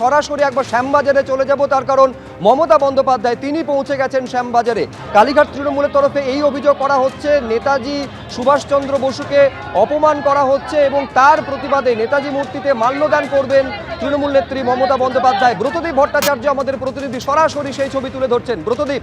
সরাসরি একবার শ্যামবাজারে চলে যাব, তার কারণ মমতা বন্দ্যোপাধ্যায় তিনি পৌঁছে গেছেন শ্যামবাজারে। কালীঘাট তৃণমূলের তরফে এই অভিযোগ করা হচ্ছে নেতাজি সুভাষচন্দ্র বসুকে অপমান করা হচ্ছে এবং তার প্রতিবাদে নেতাজি মূর্তিতে মাল্যদান করবেন তৃণমূল নেত্রী মমতা বন্দ্যোপাধ্যায়। ব্রতদীপ ভট্টাচার্য আমাদের প্রতিনিধি সরাসরি সেই ছবি তুলে ধরছেন। ব্রতদীপ,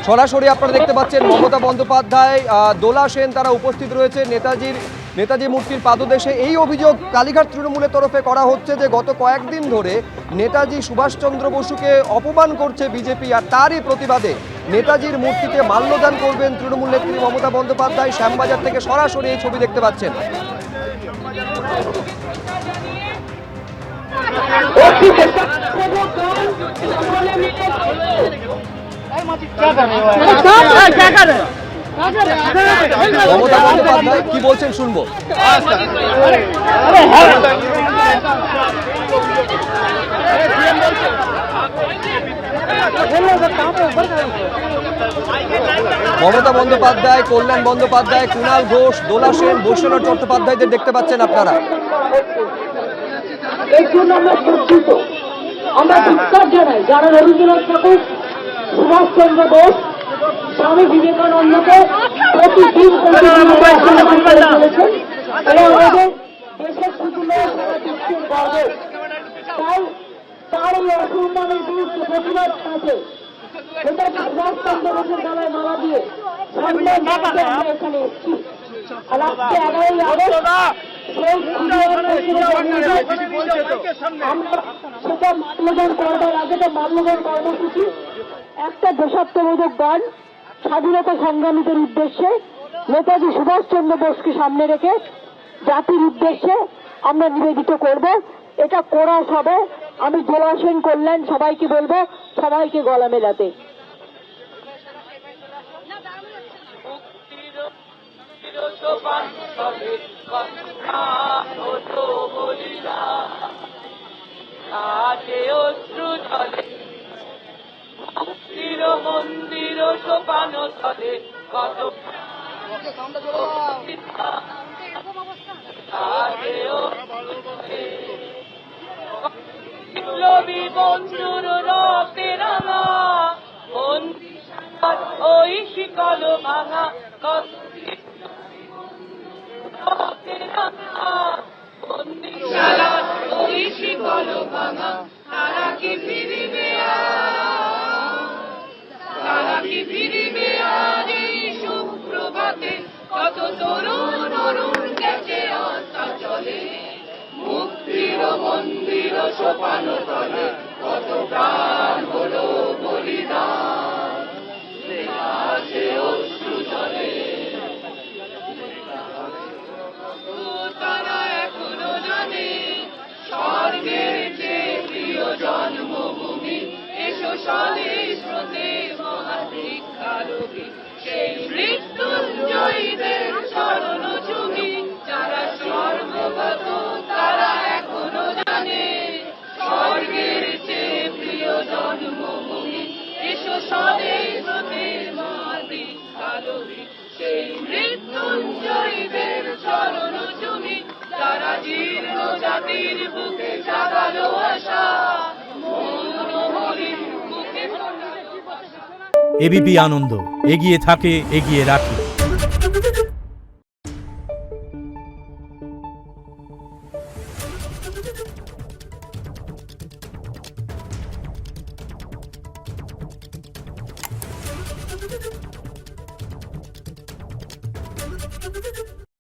সরাসরি আপনারা দেখতে পাচ্ছেন মমতা বন্দ্যোপাধ্যায়, দোলা সেন তারা উপস্থিত রয়েছে নেতাজি মূর্তির পাদদেশে। এই অভিযোগ কালীঘাট তৃণমূলের তরফে করা হচ্ছে যে গত কয়েকদিন ধরে নেতাজি সুভাষচন্দ্র বসুকে অপমান করছে বিজেপি, আর তারই প্রতিবাদে নেতাজির মূর্তিতে মাল্যদান করবেন তৃণমূল নেত্রী মমতা বন্দ্যোপাধ্যায়। শ্যামবাজার থেকে সরাসরি এই ছবি দেখতে পাচ্ছেন। মমতা বন্দ্যোপাধ্যায় কি বলছেন শুনবো। মমতা বন্দ্যোপাধ্যায়, কল্যাণ বন্দ্যোপাধ্যায়, কুণাল ঘোষ, দোলা সেন, বৈশ্বনাথ চট্টোপাধ্যায়দের দেখতে পাচ্ছেন আপনারা। আমরা ধিক্কার জানাই যারা রবীন্দ্রনাথ ঠাকুর, সুভাষচন্দ্র বোস, স্বামী বিবেকানন্দকে প্রতিদিন চলেছেন। এরা আমাদের দেশের শুধু নয়, সারা বিশ্বের গর্ব। তাই তার এই অসম্মানের বিরুদ্ধে প্রতিবাদ আছে সেটা সুভাষচন্দ্র বোসের গলায় মালা দিয়ে আমরা এখানে এসেছি। আর আজকে 11ই আগস্ট আমরা সেটা মাল্যদান করবার আগে তো মাল্যদান কর্মসূচি একটা দেশাত্মবোধক গান স্বাধীনতা সংগ্রামীদের উদ্দেশ্যে নেতাজি সুভাষচন্দ্র বোসকে সামনে রেখে জাতির উদ্দেশ্যে আমরা নিবেদিত করব। এটা কোরাস হবে। আমি দোলা সেন, কল্যাণ সবাইকে বলবো সবাইকে গলা মেলাতে। মন্দির সোপান তলে কত বিপ্লবী বন্ধুর রক্তে রাঙা ওই শিকল ভাঙা কত ওই শিকল ভাঙা তারা কি ফিরিবে, তারা কি ফিরিবে আর এই সুপ্রভাতে কত তরুণ অরুণ গেছে আত্মা চলে মুক্তির মন্দির সোপান তলে কত প্রাণ হলো বলিদান আছে অশ্রু জলে। তারা এখনো জানে স্বর্গের যে প্রিয় জন্মভূমি, এসো স্বদেশ স্রোতে মহাদীক্ষালোভী সেই মৃত্যুঞ্জয়ীদের স্মরণ চুমি যারা স্বর্গগত, তারা এখনো জানে স্বর্গের চেয়ে প্রিয় জন্মভূমি, এসো স্বদেশ স্রোতে মহাদীক্ষালোভী সেই মৃত্যুঞ্জয়ীদের স্মরণ চুমি যারা জীর্ণ জাতির বুকে জাগালো আশা। এবিপি আনন্দ এগিয়ে থাকে, এগিয়ে রাখে।